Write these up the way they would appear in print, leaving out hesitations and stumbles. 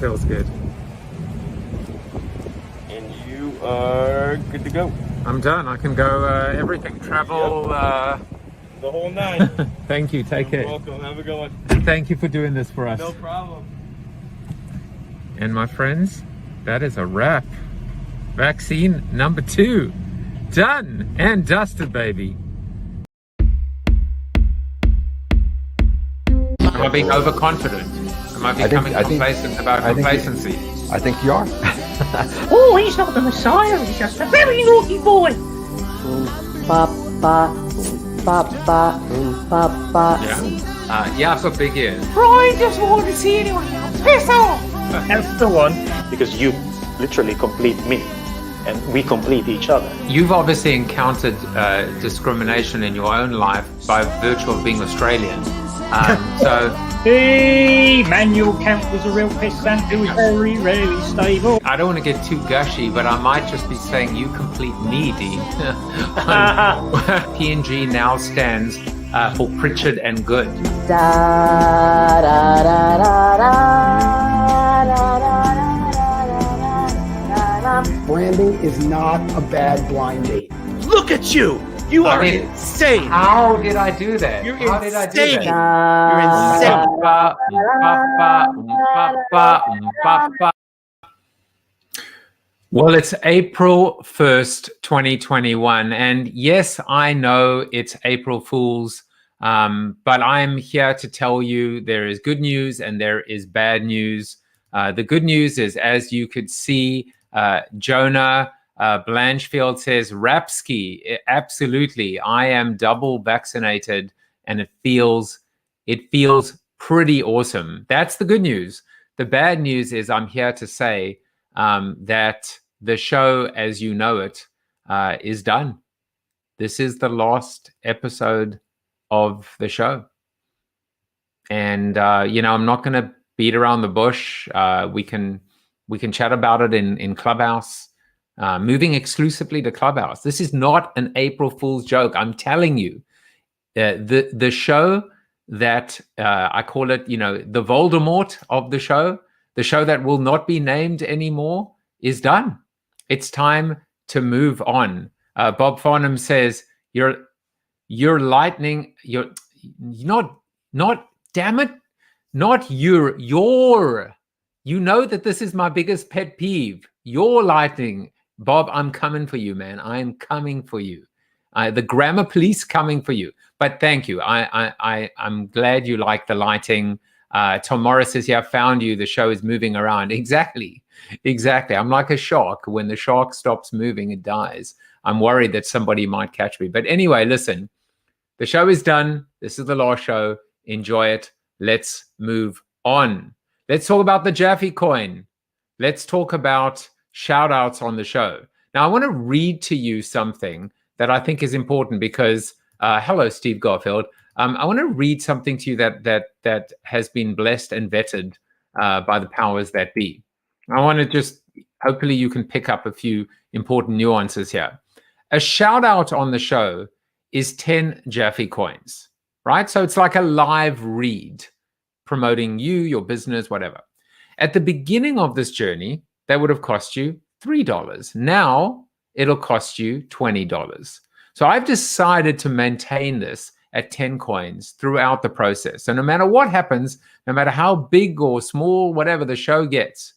Feels good. And you are good to go. I'm done. I can go everything, travel. The whole nine. Thank you. Take care. You're welcome. Have a good one. Thank you for doing this for us. No problem. And my friends, that is a wrap. Vaccine number 2. Done and dusted, baby. Am I being overconfident? Am I becoming complacent about complacency? I think you are. Oh, he's not the Messiah, he's just a very naughty boy. Yeah. Yeah, I've got big ears. Brian doesn't want to see anyone else. Piss off! That's the one. Because you literally complete me, and we complete each other. You've obviously encountered discrimination in your own life by virtue of being Australian. So Hey, Manuel Kant was a real pissant who was very rarely stable. I don't want to get too gushy, but I might just be saying you complete me, Dean. PNG now stands for Pritchard and Good. Branding is not a bad blind date. Look at you! You are insane! How did I do that? You're How did I do insane! that? You're insane! Well, it's April 1st, 2021. And yes, I know it's April Fool's, but I'm here to tell you there is good news and there is bad news. The good news is, as you could see, Jonah Blanchfield says, Rapsky, absolutely. I am double vaccinated and it feels pretty awesome. That's the good news. The bad news is I'm here to say that the show as you know it is done. This is the last episode of the show. And, I'm not going to beat around the bush. We can chat about it in Clubhouse. Moving exclusively to Clubhouse. This is not an April Fool's joke. I'm telling you, the show that I call it, the Voldemort of the show that will not be named anymore, is done. It's time to move on. Bob Farnham says, "You're lightning. You're not. Damn it, not your. You know that this is my biggest pet peeve. You're lightning." Bob, I'm coming for you, man. I am coming for you. The grammar police coming for you. But thank you. I'm glad you like the lighting. Tom Morris says, yeah, I found you. The show is moving around. Exactly. I'm like a shark. When the shark stops moving, it dies. I'm worried that somebody might catch me. But anyway, listen, the show is done. This is the last show. Enjoy it. Let's move on. Let's talk about the JAFFE coin. Let's talk about shout outs on the show. Now, I want to read to you something that I think is important because, hello, Steve Garfield. I want to read something to you that has been blessed and vetted by the powers that be. I want to just, hopefully you can pick up a few important nuances here. A shout out on the show is 10 JAFFE coins, right? So it's like a live read promoting you, your business, whatever. At the beginning of this journey, that would have cost you $3. Now it'll cost you $20. So I've decided to maintain this at 10 coins throughout the process. So no matter what happens, no matter how big or small, whatever the show gets.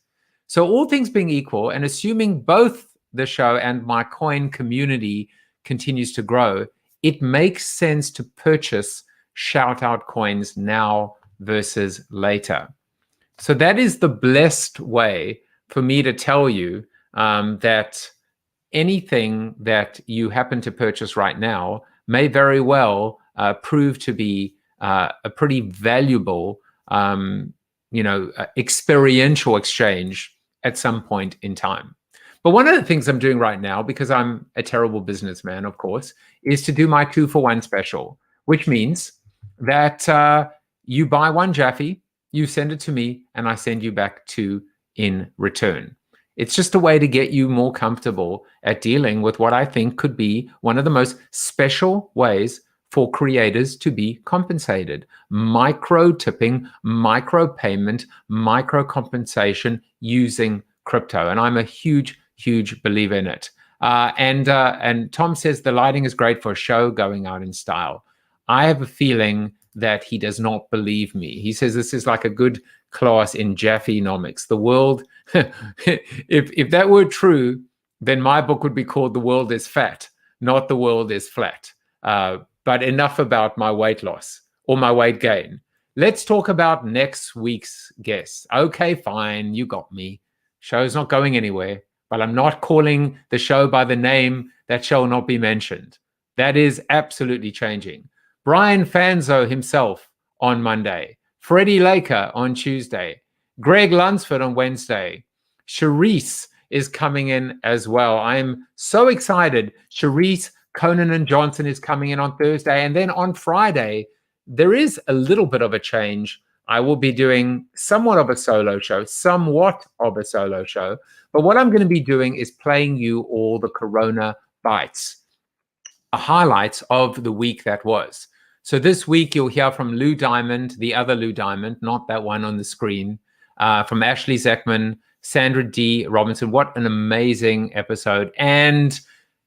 So all things being equal, and assuming both the show and my coin community continues to grow, it makes sense to purchase shout out coins now versus later. So that is the blessed way for me to tell you that anything that you happen to purchase right now may very well prove to be a pretty valuable, experiential exchange at some point in time. But one of the things I'm doing right now, because I'm a terrible businessman, of course, is to do my 2-for-1 special, which means that you buy one JAFFE, you send it to me, and I send you back 2 in return. It's just a way to get you more comfortable at dealing with what I think could be one of the most special ways for creators to be compensated. Micro tipping, micro payment, micro compensation using crypto. And I'm a huge, huge believer in it. And Tom says the lighting is great for a show going out in style. I have a feeling that he does not believe me. He says this is like a good class in JAFFE-nomics. The world, if that were true, then my book would be called The World is Fat, not The World is Flat. But enough about my weight loss or my weight gain. Let's talk about next week's guest. Okay, fine, you got me. Show's not going anywhere, but I'm not calling the show by the name that shall not be mentioned. That is absolutely changing. Brian Fanzo himself on Monday, Freddie Laker on Tuesday, Greg Lunsford on Wednesday, Charisse is coming in as well. I'm so excited. Charisse, Conan and Johnson is coming in on Thursday. And then on Friday, there is a little bit of a change. I will be doing somewhat of a solo show. But what I'm going to be doing is playing you all the Corona bites, highlights of the week that was. So this week, you'll hear from Lou Diamond, the other Lou Diamond, not that one on the screen, from Ashley Zeckman, Sandra D. Robinson. What an amazing episode. And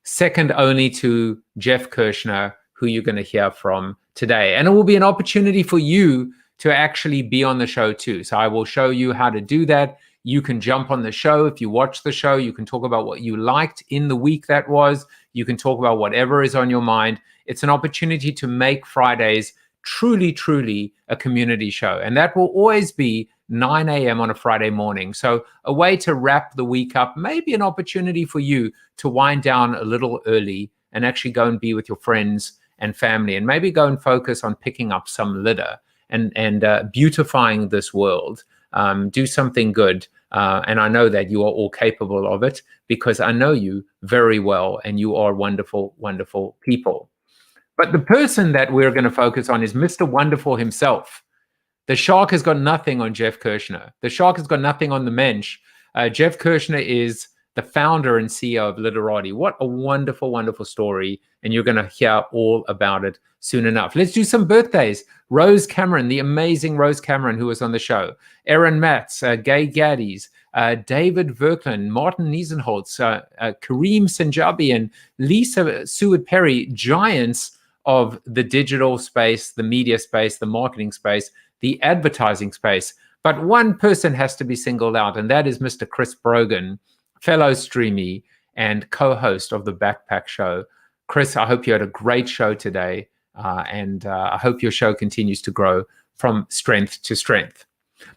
second only to Jeff Kirschner, who you're going to hear from today. And it will be an opportunity for you to actually be on the show too. So I will show you how to do that. You can jump on the show. If you watch the show, you can talk about what you liked in the week that was. You can talk about whatever is on your mind. It's an opportunity to make Fridays truly, truly a community show. And that will always be 9 a.m. on a Friday morning. So a way to wrap the week up, maybe an opportunity for you to wind down a little early and actually go and be with your friends and family, and maybe go and focus on picking up some litter and beautifying this world. Do something good. And I know that you are all capable of it because I know you very well and you are wonderful, wonderful people. But the person that we're going to focus on is Mr. Wonderful himself. The shark has got nothing on Jeff Kirschner. The shark has got nothing on the mensch. Jeff Kirschner is the founder and CEO of Litterati. What a wonderful, wonderful story. And you're going to hear all about it soon enough. Let's do some birthdays. Rose Cameron, the amazing Rose Cameron, who was on the show. Erin Matz, Gay Gaddies, David Verkland, Martin Niesenholtz, Kareem Sanjabi, and Lisa Seward Perry, giants of the digital space, the media space, the marketing space, the advertising space. But one person has to be singled out, and that is Mr. Chris Brogan, fellow streamy and co-host of the Backpack Show. Chris, I hope you had a great show today, and I hope your show continues to grow from strength to strength.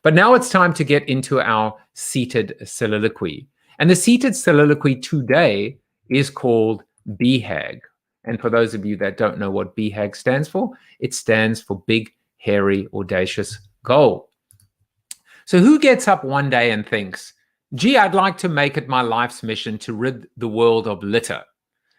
But now it's time to get into our seated soliloquy. And the seated soliloquy today is called BHAG. And for those of you that don't know what BHAG stands for, it stands for Big, Hairy, Audacious Goal. So who gets up one day and thinks, gee, I'd like to make it my life's mission to rid the world of litter?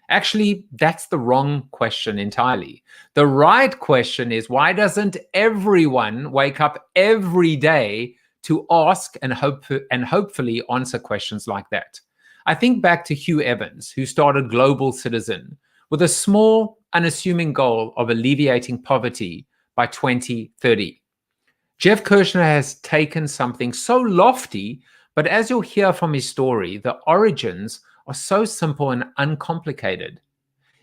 Actually, that's the wrong question entirely. The right question is, why doesn't everyone wake up every day to ask and hopefully answer questions like that? I think back to Hugh Evans, who started Global Citizen with a small, unassuming goal of alleviating poverty by 2030. Jeff Kirschner has taken something so lofty, but as you'll hear from his story, the origins are so simple and uncomplicated.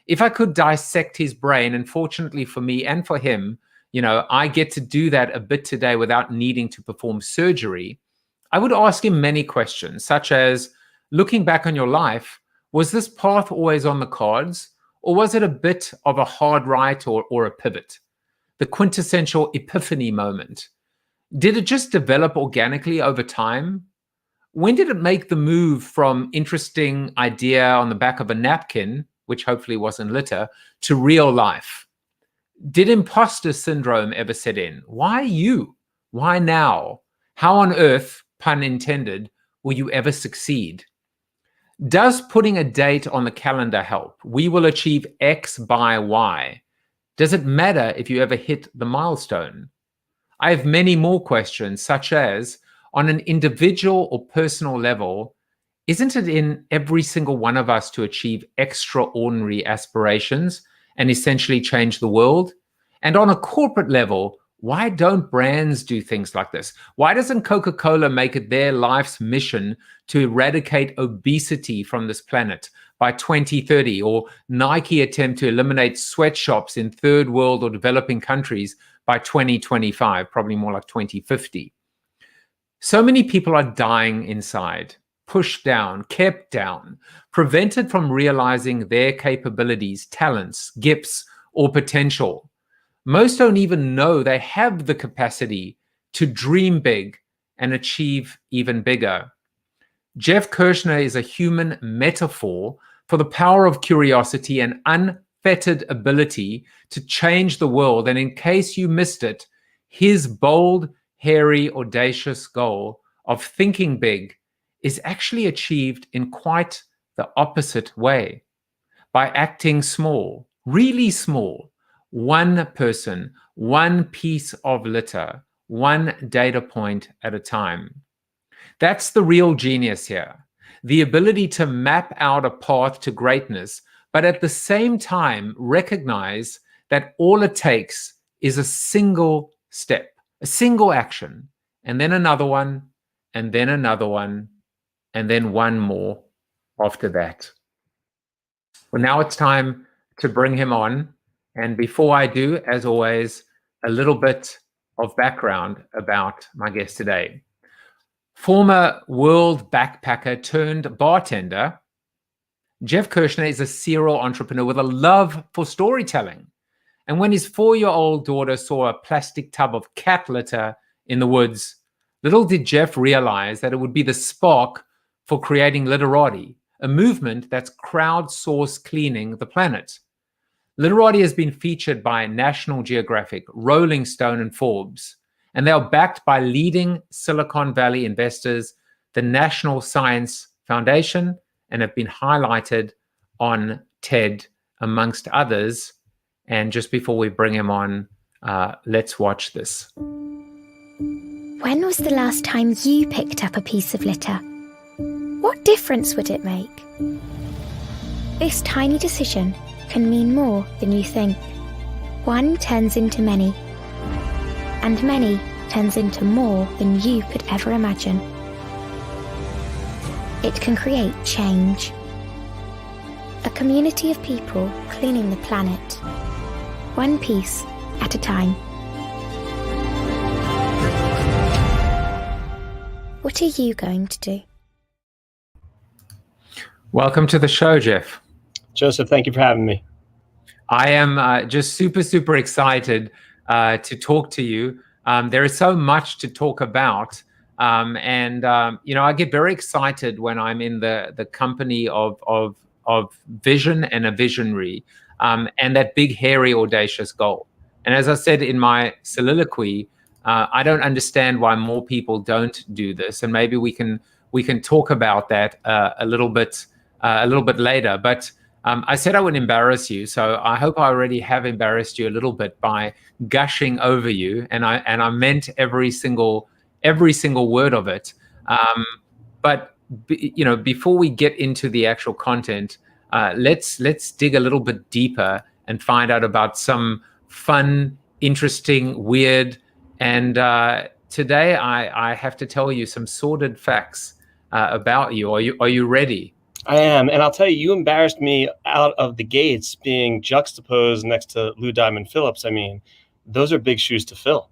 If I could dissect his brain, and fortunately for me and for him, I get to do that a bit today without needing to perform surgery, I would ask him many questions, such as, looking back on your life, was this path always on the cards, or was it a bit of a hard right or a pivot? The quintessential epiphany moment. Did it just develop organically over time? When did it make the move from interesting idea on the back of a napkin, which hopefully wasn't litter, to real life? Did imposter syndrome ever set in? Why you? Why now? How on earth, pun intended, will you ever succeed? Does putting a date on the calendar help? We will achieve X by Y. Does it matter if you ever hit the milestone? I have many more questions, such as, on an individual or personal level, isn't it in every single one of us to achieve extraordinary aspirations and essentially change the world? And on a corporate level, why don't brands do things like this? Why doesn't Coca-Cola make it their life's mission to eradicate obesity from this planet by 2030, or Nike attempt to eliminate sweatshops in third world or developing countries by 2025, probably more like 2050? So many people are dying inside, pushed down, kept down, prevented from realizing their capabilities, talents, gifts, or potential. Most don't even know they have the capacity to dream big and achieve even bigger. Jeff Kirschner is a human metaphor for the power of curiosity and unfettered ability to change the world. And in case you missed it, his bold, hairy, audacious goal of thinking big is actually achieved in quite the opposite way, by acting small, really small. One person, one piece of litter, one data point at a time. That's the real genius here. The ability to map out a path to greatness, but at the same time recognize that all it takes is a single step, a single action, and then another one, and then another one, and then one more after that. Well, now it's time to bring him on. And before I do, as always, a little bit of background about my guest today. Former world backpacker turned bartender, Jeff Kirschner is a serial entrepreneur with a love for storytelling. And when his 4-year-old daughter saw a plastic tub of cat litter in the woods, little did Jeff realize that it would be the spark for creating Litterati, a movement that's crowdsourced cleaning the planet. Litterati has been featured by National Geographic, Rolling Stone, and Forbes, and they are backed by leading Silicon Valley investors, the National Science Foundation, and have been highlighted on TED, amongst others. And just before we bring him on, let's watch this. When was the last time you picked up a piece of litter? What difference would it make? This tiny decision can mean more than you think. One turns into many, and many turns into more than you could ever imagine. It can create change. A community of people cleaning the planet, one piece at a time. What are you going to do? Welcome to the show, Jeff. Joseph, thank you for having me. I am just super excited to talk to you. There is so much to talk about. You know, I get very excited when I'm in the company of vision and a visionary, and that big, hairy, audacious goal. And as I said in my soliloquy, I don't understand why more people don't do this, and maybe we can talk about that a little bit later. But I said I would embarrass you, so I hope I already have embarrassed you a little bit by gushing over you, and I meant every single word of it. But you know, before we get into the actual content, let's dig a little bit deeper and find out about some fun, interesting, weird, and today I have to tell you some sordid facts about you. Are you ready? I am, and I'll tell you, you embarrassed me out of the gates being juxtaposed next to Lou Diamond Phillips. I mean, those are big shoes to fill.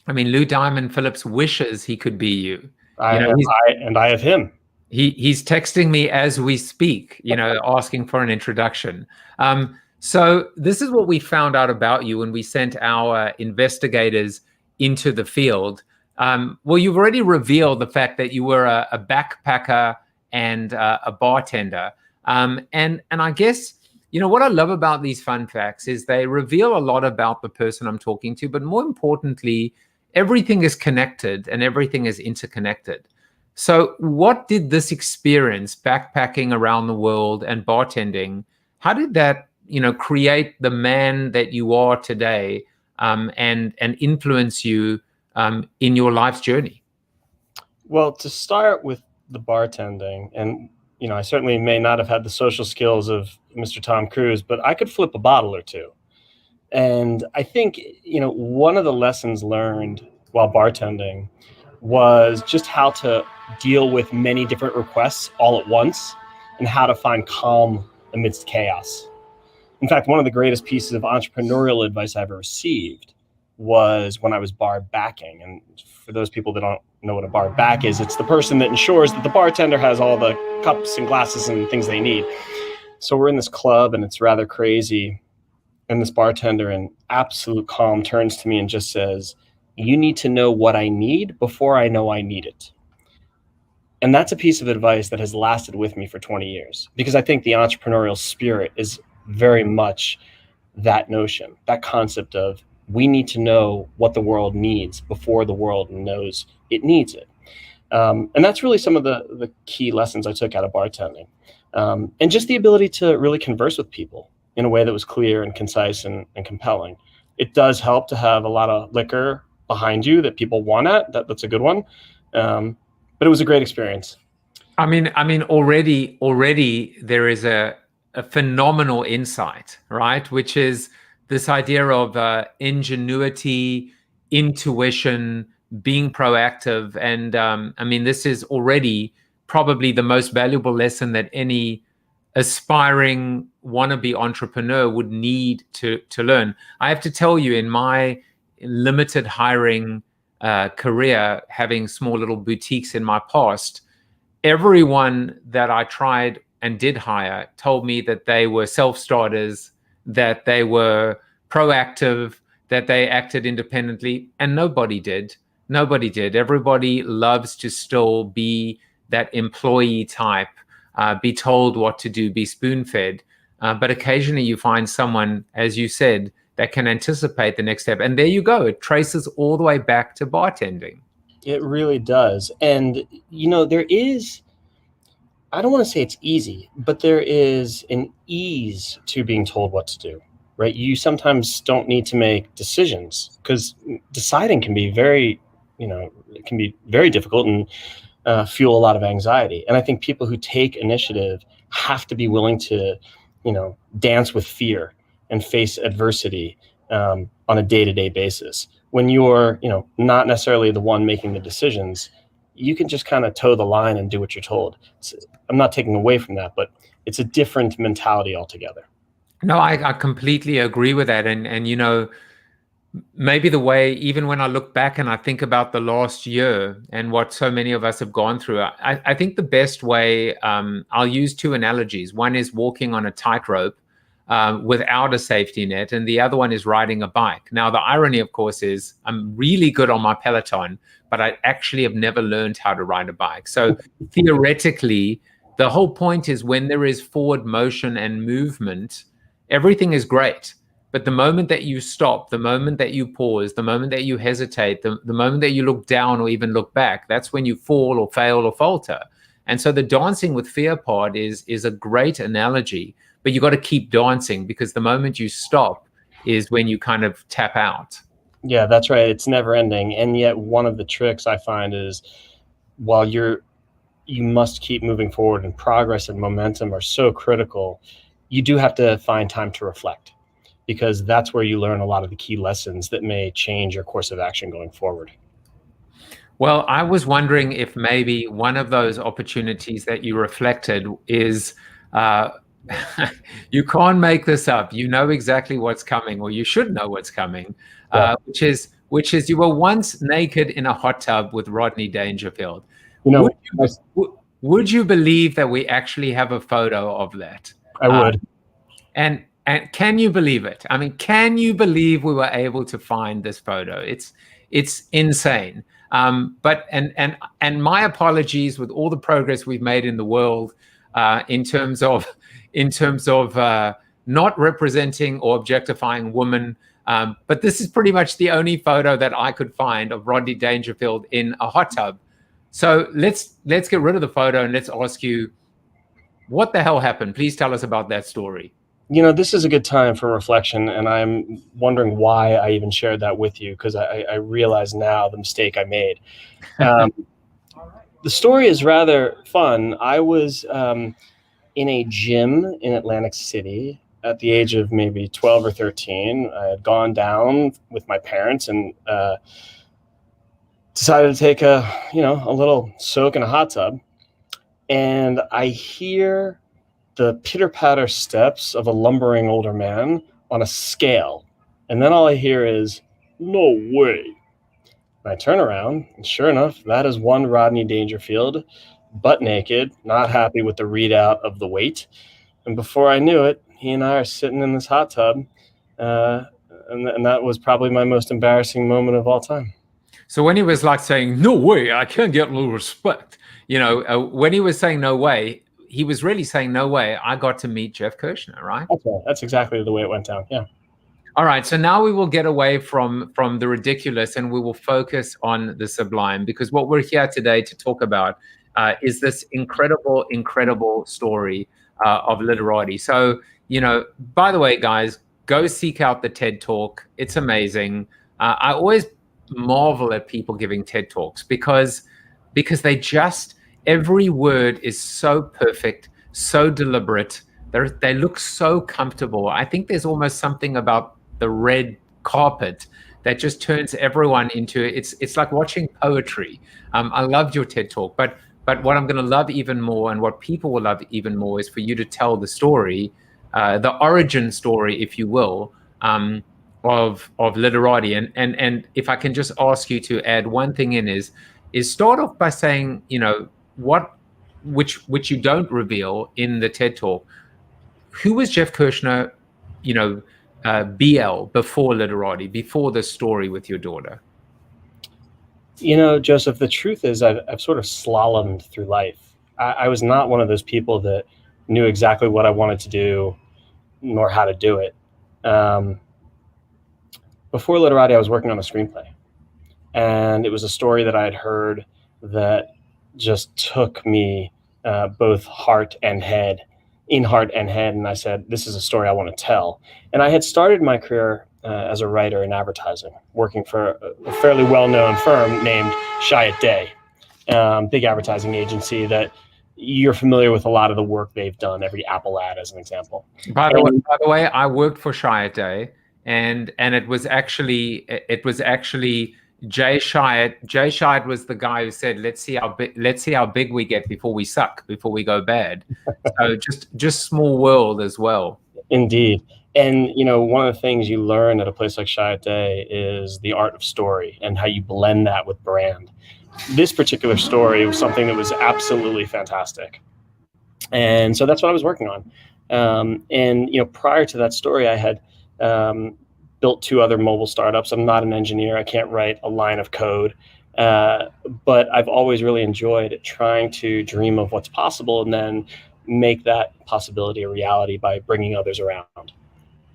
I mean, Lou Diamond Phillips wishes he could be you. I have him. He's texting me as we speak, you know, asking for an introduction. So this is what we found out about you when we sent our investigators into the field. Well, you've already revealed the fact that you were a backpacker and a bartender. And I guess, you know, what I love about these fun facts is they reveal a lot about the person I'm talking to, but more importantly, everything is connected and everything is interconnected. So what did this experience, backpacking around the world and bartending, how did that, you know, create the man that you are today, and influence you in your life's journey? Well, to start with the bartending, and I certainly may not have had the social skills of Mr. Tom Cruise, but I could flip a bottle or two. And I think, one of the lessons learned while bartending was just how to deal with many different requests all at once and how to find calm amidst chaos. In fact, one of the greatest pieces of entrepreneurial advice I ever received was when I was bar backing. And for those people that don't know what a bar back is, it's the person that ensures that the bartender has all the cups and glasses and things they need. So we're in this club and it's rather crazy. And this bartender in absolute calm turns to me and just says, "You need to know what I need before I know I need it." And that's a piece of advice that has lasted with me for 20 years, because I think the entrepreneurial spirit is very much that notion, that concept of we need to know what the world needs before the world knows it needs it. And that's really some of the key lessons I took out of bartending. And just the ability to really converse with people in a way that was clear and concise and compelling. It does help to have a lot of liquor behind you that people want at. That's a good one. But it was a great experience. I mean, already there is a phenomenal insight, right? Which is this idea of ingenuity, intuition, being proactive. And I mean, this is already probably the most valuable lesson that any aspiring wannabe entrepreneur would need to learn. I have to tell you, in my limited hiring career, having small little boutiques in my past, everyone that I tried and did hire told me that they were self-starters, that they were proactive, that they acted independently, and nobody did. Nobody did. Everybody loves to still be that employee type, be told what to do, be spoon-fed. But occasionally you find someone, as you said, that can anticipate the next step. And there you go. It traces all the way back to bartending. It really does. And, there is, I don't want to say it's easy, but there is an ease to being told what to do, right? You sometimes don't need to make decisions, because deciding can be very, it can be very difficult and fuel a lot of anxiety. And I think people who take initiative have to be willing to, dance with fear and face adversity on a day-to-day basis. When you're, not necessarily the one making the decisions, you can just kind of toe the line and do what you're told. I'm not taking away from that, but it's a different mentality altogether. No, I completely agree with that. And maybe the way, even when I look back and I think about the last year and what so many of us have gone through, I think the best way, I'll use two analogies. One is walking on a tightrope without a safety net, and the other one is riding a bike. Now, the irony, of course, is I'm really good on my Peloton, but I actually have never learned how to ride a bike. So theoretically, the whole point is when there is forward motion and movement, everything is great. But the moment that you stop, the moment that you pause, the moment that you hesitate, the moment that you look down or even look back, that's when you fall or fail or falter. And so the dancing with fear part is a great analogy, but you got to keep dancing, because the moment you stop is when you kind of tap out. Yeah, that's right. It's never ending. And yet one of the tricks I find is, while you must keep moving forward, and progress and momentum are so critical, you do have to find time to reflect, because that's where you learn a lot of the key lessons that may change your course of action going forward. Well, I was wondering if maybe one of those opportunities that you reflected is, you can't make this up. You know exactly what's coming, or you should know what's coming, yeah. which is you were once naked in a hot tub with Rodney Dangerfield. Would you believe that we actually have a photo of that? I would. And can you believe it? I mean, can you believe we were able to find this photo? It's insane. But my apologies with all the progress we've made in the world in terms of not representing or objectifying women. But this is pretty much the only photo that I could find of Rodney Dangerfield in a hot tub. So let's get rid of the photo and let's ask you, what the hell happened? Please tell us about that story. This is a good time for reflection, and I'm wondering why I even shared that with you, because I realize now the mistake I made. The story is rather fun. I was in a gym in Atlantic City at the age of maybe 12 or 13. I had gone down with my parents and decided to take a little soak in a hot tub. And I hear the pitter-patter steps of a lumbering older man on a scale. And then all I hear is, "No way." And I turn around, and sure enough, that is one Rodney Dangerfield, butt naked, not happy with the readout of the weight. And before I knew it, he and I are sitting in this hot tub. And that was probably my most embarrassing moment of all time. So when he was like saying, "No way, I can't get a little respect," when he was saying "no way," he was really saying, "No way, I got to meet Jeff Kirschner," right? Okay, that's exactly the way it went down. Yeah. All right, so now we will get away from the ridiculous and we will focus on the sublime, because what we're here today to talk about is this incredible story of Litterati. So, by the way, guys, go seek out the TED Talk. It's amazing. I always marvel at people giving TED Talks because they just, every word is so perfect, so deliberate. They look so comfortable. I think there's almost something about the red carpet that just turns everyone into, it's like watching poetry. I loved your TED Talk, but what I'm going to love even more, and what people will love even more, is for you to tell the story, the origin story, if you will, of Litterati. And if I can just ask you to add one thing in, is start off by saying, which you don't reveal in the TED Talk. Who was Jeff Kirschner, BL, before Litterati, before the story with your daughter? Joseph, the truth is I've sort of slalomed through life. I was not one of those people that knew exactly what I wanted to do, nor how to do it. Before Litterati, I was working on a screenplay. And it was a story that I had heard that just took me both heart and head. And I said, this is a story I want to tell. And I had started my career as a writer in advertising, working for a fairly well-known firm named Chiat Day, big advertising agency that you're familiar with a lot of the work they've done, every Apple ad as an example. By the way, I worked for Chiat Day, and it was actually Jay Chiat. Jay Chiat was the guy who said, let's see how big we get before we suck, before we go bad. So just small world as well. Indeed. And one of the things you learn at a place like Chiat Day is the art of story and how you blend that with brand. This particular story was something that was absolutely fantastic. And so that's what I was working on. And prior to that story, I had built 2 other mobile startups. I'm not an engineer. I can't write a line of code. But I've always really enjoyed trying to dream of what's possible and then make that possibility a reality by bringing others around.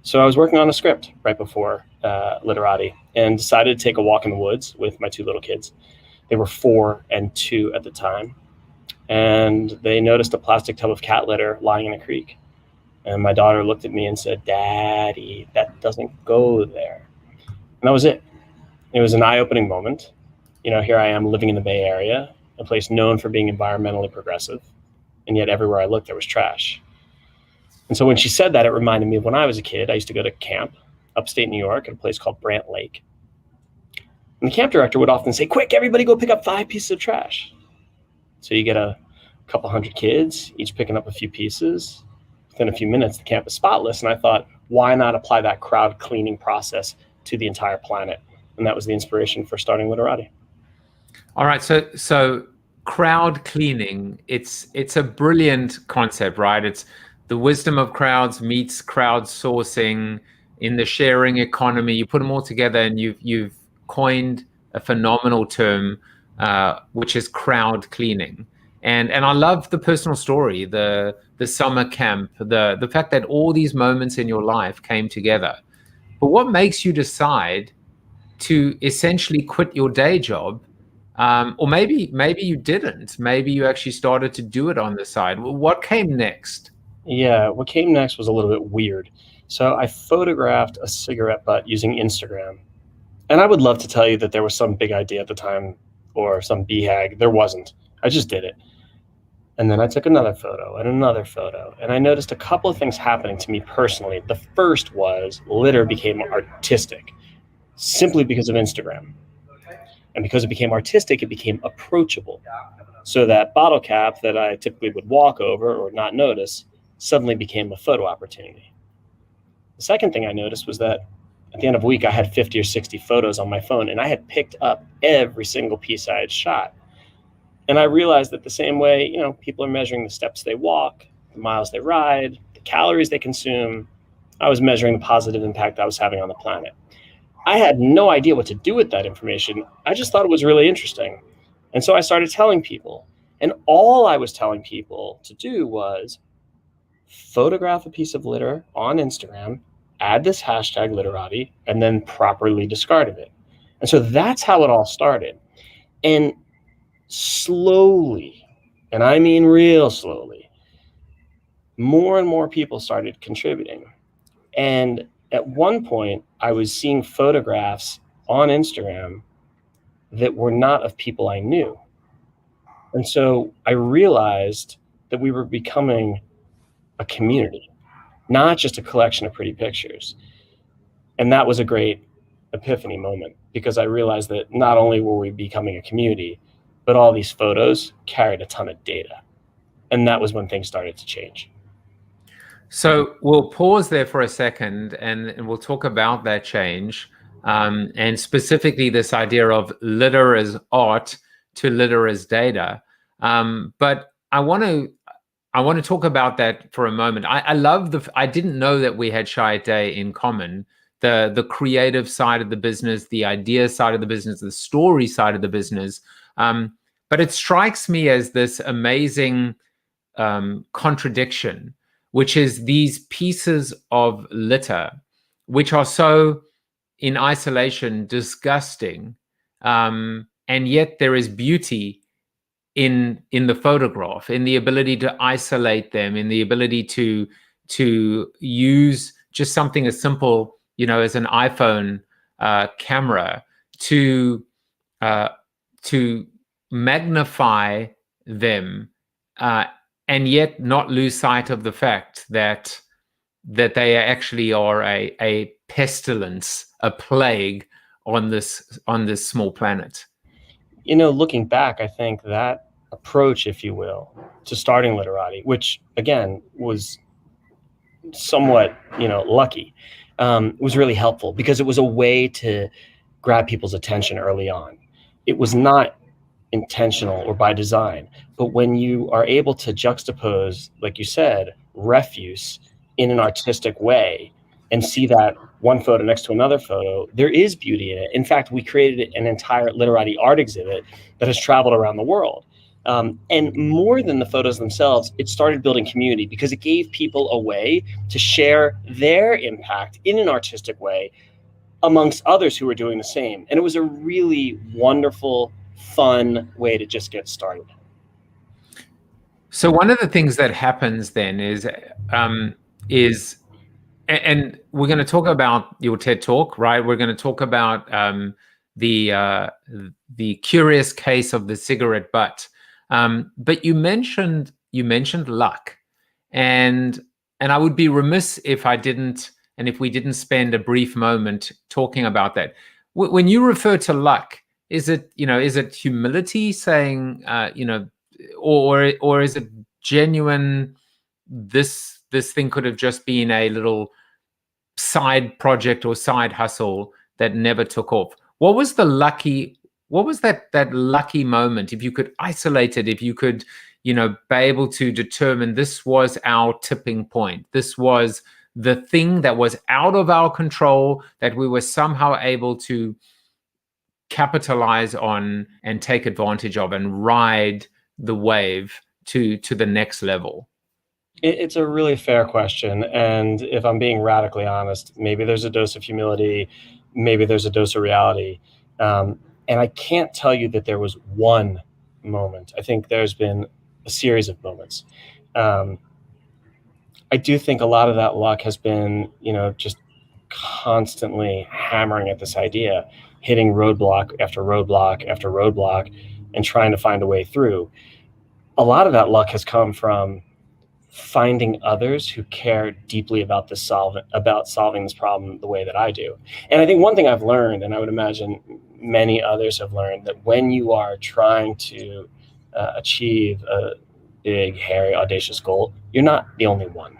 So I was working on a script right before Litterati and decided to take a walk in the woods with my 2 little kids. They were 4 and 2 at the time. And they noticed a plastic tub of cat litter lying in a creek. And my daughter looked at me and said, "Daddy, that doesn't go there." And that was it. It was an eye-opening moment. Here I am living in the Bay Area, a place known for being environmentally progressive. And yet everywhere I looked, there was trash. And so when she said that, it reminded me of when I was a kid. I used to go to camp upstate New York at a place called Brant Lake. And the camp director would often say, "Quick, everybody go pick up 5 pieces of trash." So you get a couple hundred kids, each picking up a few pieces. Within a few minutes, the camp is spotless. And I thought, why not apply that crowd cleaning process to the entire planet? And that was the inspiration for starting Litterati. All right, so crowd cleaning, it's a brilliant concept, right? It's the wisdom of crowds meets crowdsourcing in the sharing economy. You put them all together, and you've coined a phenomenal term, which is crowd cleaning. And I love the personal story, the summer camp, the fact that all these moments in your life came together. But what makes you decide to essentially quit your day job? Or maybe you didn't. Maybe you actually started to do it on the side. What came next? Yeah, what came next was a little bit weird. So I photographed a cigarette butt using Instagram. And I would love to tell you that there was some big idea at the time or some BHAG. There wasn't. I just did it. And then I took another photo and another photo. And I noticed a couple of things happening to me personally. The first was litter became artistic simply because of Instagram. And because it became artistic, it became approachable. So that bottle cap that I typically would walk over or not notice suddenly became a photo opportunity. The second thing I noticed was that at the end of a week, I had 50 or 60 photos on my phone, and I had picked up every single piece I had shot. And I realized that the same way, you know, people are measuring the steps they walk, the miles they ride, the calories they consume, I was measuring the positive impact I was having on the planet. I had no idea what to do with that information. I just thought it was really interesting. And so I started telling people. And all I was telling people to do was photograph a piece of litter on Instagram, add this hashtag Litterati, and then properly discarded it. And so that's how it all started. And slowly, and I mean real slowly, more and more people started contributing. And at one point, I was seeing photographs on Instagram that were not of people I knew. And so I realized that we were becoming a community, not just a collection of pretty pictures. And that was a great epiphany moment, because I realized that not only were we becoming a community, but all these photos carried a ton of data. And that was when things started to change. So we'll pause there for a second, and we'll talk about that change, and specifically this idea of litter as art to litter as data. But I want to talk about that for a moment. I love I didn't know that we had Shy Day in common. The creative side of the business, the idea side of the business, the story side of the business. But it strikes me as this amazing contradiction, which is these pieces of litter, which are so in isolation disgusting, and yet there is beauty in the photograph, in the ability to isolate them, in the ability to use just something as simple, you know, as an iPhone camera to magnify them, and yet not lose sight of the fact that they actually are a pestilence, a plague on this small planet. You know, looking back, I think that approach, if you will, to starting Litterati, which again was somewhat, you know, lucky, was really helpful, because it was a way to grab people's attention early on. It was not intentional or by design, but when you are able to juxtapose, like you said, refuse in an artistic way and see that one photo next to another photo, there is beauty in it. In fact, we created an entire Litterati art exhibit that has traveled around the world. And more than the photos themselves, it started building community, because it gave people a way to share their impact in an artistic way amongst others who were doing the same. And it was a really wonderful, fun way to just get started. So one of the things that happens then is, and we're going to talk about your TED Talk, right? We're going to talk about the curious case of the cigarette butt. But you mentioned luck, and I would be remiss if I didn't, and if we didn't spend a brief moment talking about that. When you refer to luck, is it humility, saying, or is it genuine? This thing could have just been a little side project or side hustle that never took off. What was that lucky moment? If you could isolate it, if you could, be able to determine this was our tipping point, this was the thing that was out of our control, that we were somehow able to capitalize on and take advantage of and ride the wave to the next level? It's a really fair question. And if I'm being radically honest, maybe there's a dose of humility, maybe there's a dose of reality. And I can't tell you that there was one moment. I think there's been a series of moments. I do think a lot of that luck has been, just constantly hammering at this idea, hitting roadblock after roadblock after roadblock, and trying to find a way through. A lot of that luck has come from finding others who care deeply about solving this problem the way that I do. And I think one thing I've learned, and I would imagine many others have learned, that when you are trying to achieve a big, hairy, audacious goal, you're not the only one.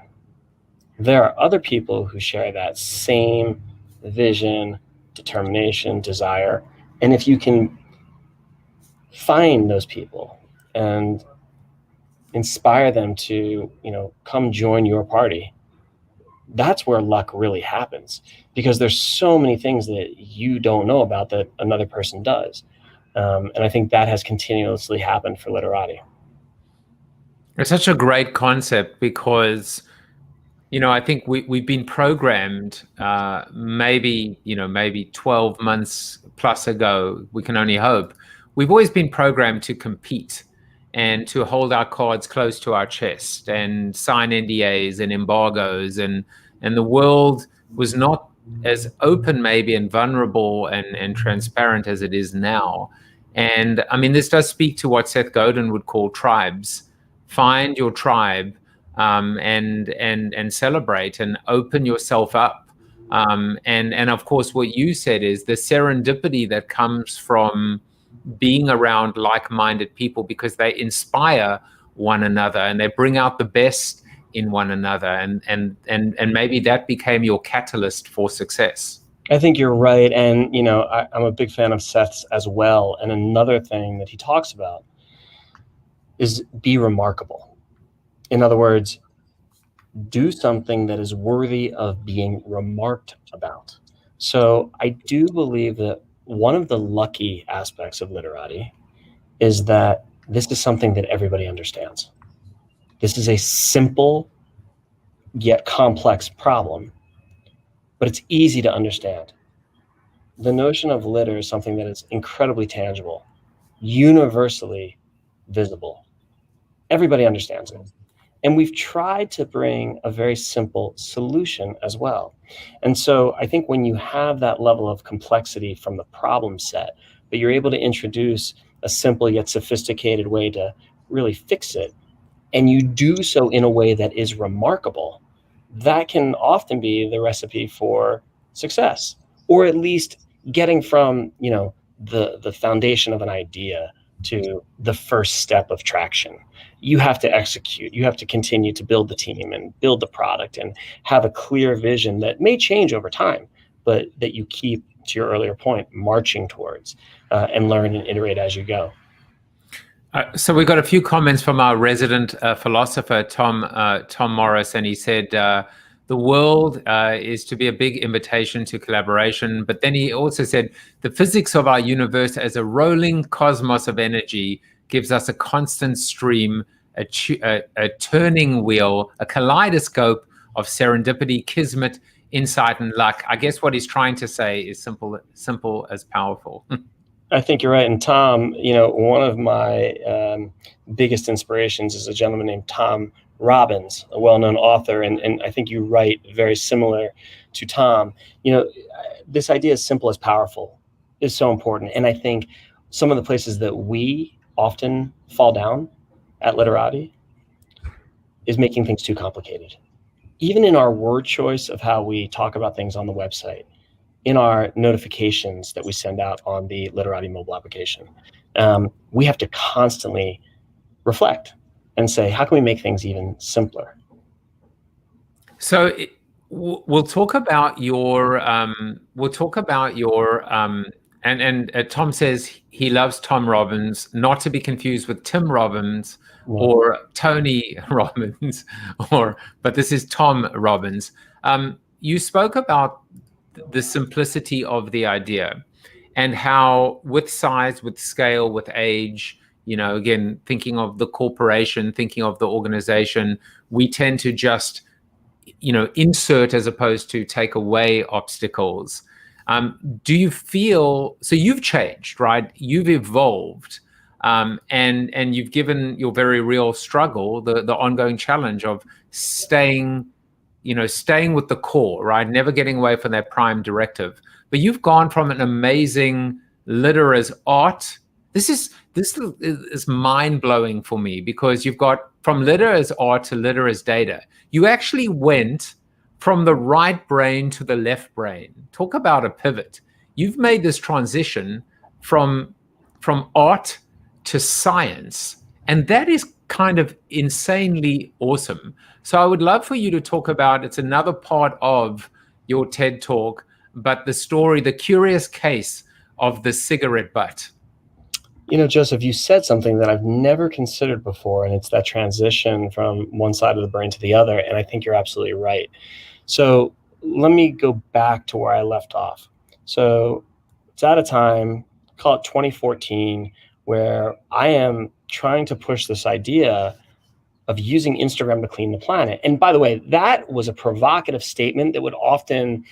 There are other people who share that same vision, determination, desire. And if you can find those people and inspire them to, come join your party, that's where luck really happens, because there's so many things that you don't know about that another person does. And I think that has continuously happened for Litterati. It's such a great concept because, I think we've been programmed maybe 12 months plus ago, we can only hope. We've always been programmed to compete and to hold our cards close to our chest and sign NDAs and embargoes. And the world was not as open maybe and vulnerable and transparent as it is now. And I mean, this does speak to what Seth Godin would call tribes. Find your tribe and celebrate and open yourself up. And of course, what you said is the serendipity that comes from being around like-minded people, because they inspire one another and they bring out the best in one another. And maybe that became your catalyst for success. I think you're right. And, I'm a big fan of Seth's as well. And another thing that he talks about is be remarkable. In other words, do something that is worthy of being remarked about. So I do believe that one of the lucky aspects of Litterati is that this is something that everybody understands. This is a simple yet complex problem, but it's easy to understand. The notion of litter is something that is incredibly tangible, universally visible. Everybody understands it. And we've tried to bring a very simple solution as well. And so I think when you have that level of complexity from the problem set, but you're able to introduce a simple yet sophisticated way to really fix it, and you do so in a way that is remarkable, that can often be the recipe for success, or at least getting from, the foundation of an idea to the first step of traction. You have to execute. You have to continue to build the team and build the product and have a clear vision that may change over time, but that you keep, to your earlier point, marching towards and learn and iterate as you go. So we got a few comments from our resident philosopher, Tom Morris, and he said, the world is to be a big invitation to collaboration. But then he also said, the physics of our universe as a rolling cosmos of energy gives us a constant stream, a turning wheel, a kaleidoscope of serendipity, kismet, insight, and luck. I guess what he's trying to say is simple as powerful. I think you're right. And Tom, one of my biggest inspirations is a gentleman named Tom Robbins, a well-known author. And I think you write very similar to Tom. This idea is simple as powerful is so important. And I think some of the places that we often fall down at Litterati is making things too complicated. Even in our word choice of how we talk about things on the website, in our notifications that we send out on the Litterati mobile application, we have to constantly reflect and say, how can we make things even simpler? So we'll talk about your, and Tom says he loves Tom Robbins, not to be confused with Tim Robbins or Tony Robbins, but this is Tom Robbins. You spoke about the simplicity of the idea and how with size, with scale, with age, again, thinking of the corporation, thinking of the organization, we tend to just, insert as opposed to take away obstacles. Do you feel, so you've changed, right? You've evolved, and you've given your very real struggle, the ongoing challenge of staying with the core, right? Never getting away from that prime directive. But you've gone from an amazing litter as art This is mind-blowing for me, because you've got from litter as art to litter as data. You actually went from the right brain to the left brain. Talk about a pivot. You've made this transition from art to science, and that is kind of insanely awesome. So I would love for you to talk about, it's another part of your TED Talk, but the story, the curious case of the cigarette butt. You know, Joseph, you said something that I've never considered before, and it's that transition from one side of the brain to the other, and I think you're absolutely right. So let me go back to where I left off. So it's at a time, call it 2014, where I am trying to push this idea of using Instagram to clean the planet. And by the way, that was a provocative statement that would often,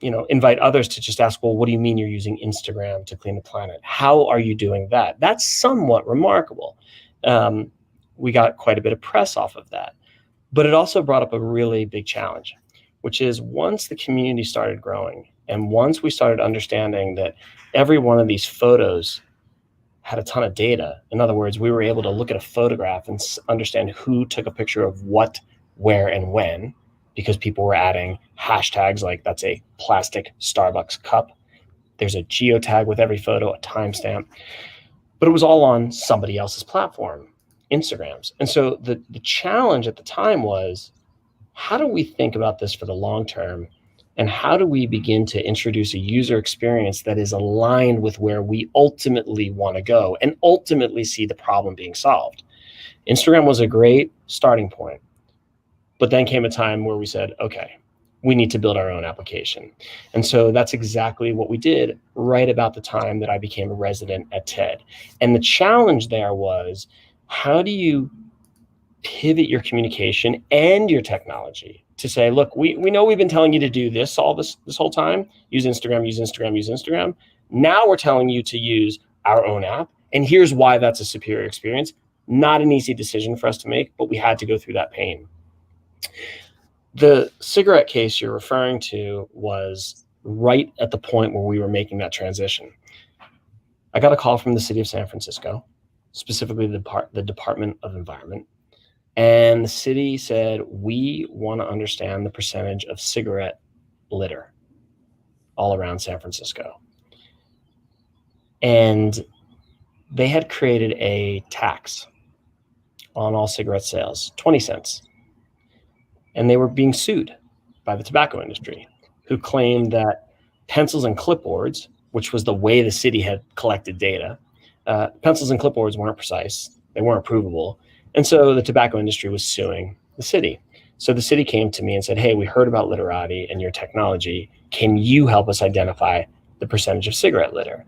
you know, invite others to just ask, well, what do you mean you're using Instagram to clean the planet? How are you doing that? That's somewhat remarkable. We got quite a bit of press off of that. But it also brought up a really big challenge, which is once the community started growing and once we started understanding that every one of these photos had a ton of data. In other words, we were able to look at a photograph and understand who took a picture of what, where, and when, because people were adding hashtags like that's a plastic Starbucks cup. There's a geotag with every photo, a timestamp. But it was all on somebody else's platform, Instagram's. And so the challenge at the time was, how do we think about this for the long term? And how do we begin to introduce a user experience that is aligned with where we ultimately want to go and ultimately see the problem being solved? Instagram was a great starting point, but then came a time where we said, okay, we need to build our own application. And so that's exactly what we did right about the time that I became a resident at TED. And the challenge there was, how do you pivot your communication and your technology to say, look, we know we've been telling you to do this this whole time, use Instagram, use Instagram, use Instagram. Now we're telling you to use our own app. And here's why that's a superior experience. Not an easy decision for us to make, but we had to go through that pain. The cigarette case you're referring to was right at the point where we were making that transition. I got a call from the city of San Francisco, specifically the Department of Environment. And the city said, we want to understand the percentage of cigarette litter all around San Francisco. And they had created a tax on all cigarette sales, 20 cents. And they were being sued by the tobacco industry, who claimed that pencils and clipboards, which was the way the city had collected data, pencils and clipboards weren't precise, they weren't provable. And so the tobacco industry was suing the city. So the city came to me and said, hey, we heard about Litterati and your technology. Can you help us identify the percentage of cigarette litter?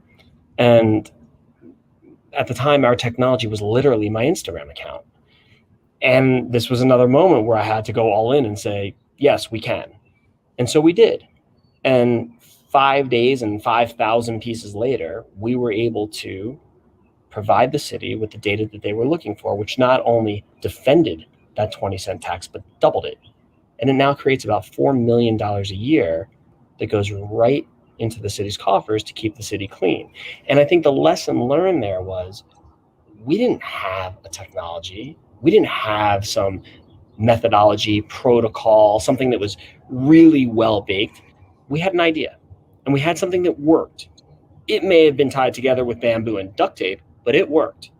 And at the time, our technology was literally my Instagram account. And this was another moment where I had to go all in and say, yes, we can. And so we did. And 5 days and 5,000 pieces later, we were able to provide the city with the data that they were looking for, which not only defended that 20-cent tax, but doubled it. And it now creates about $4 million a year that goes right into the city's coffers to keep the city clean. And I think the lesson learned there was, we didn't have a technology. We didn't have some methodology, protocol, something that was really well baked. We had an idea, and we had something that worked. It may have been tied together with bamboo and duct tape, but it worked.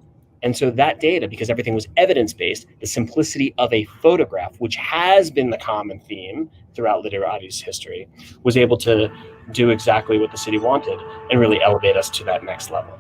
And so that data, because everything was evidence-based, the simplicity of a photograph, which has been the common theme throughout Litterati's history, was able to do exactly what the city wanted and really elevate us to that next level.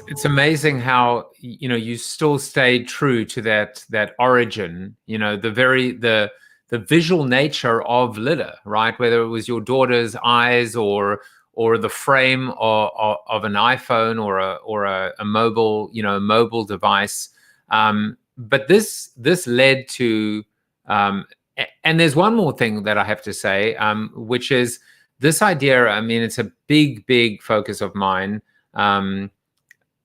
It's amazing how, you know, you still stayed true to that origin, you know, the visual nature of litter, right? Whether it was your daughter's eyes or the frame of an iPhone or a mobile, you know, a mobile device. But this led to, and there's one more thing that I have to say, which is this idea. I mean, it's a big focus of mine.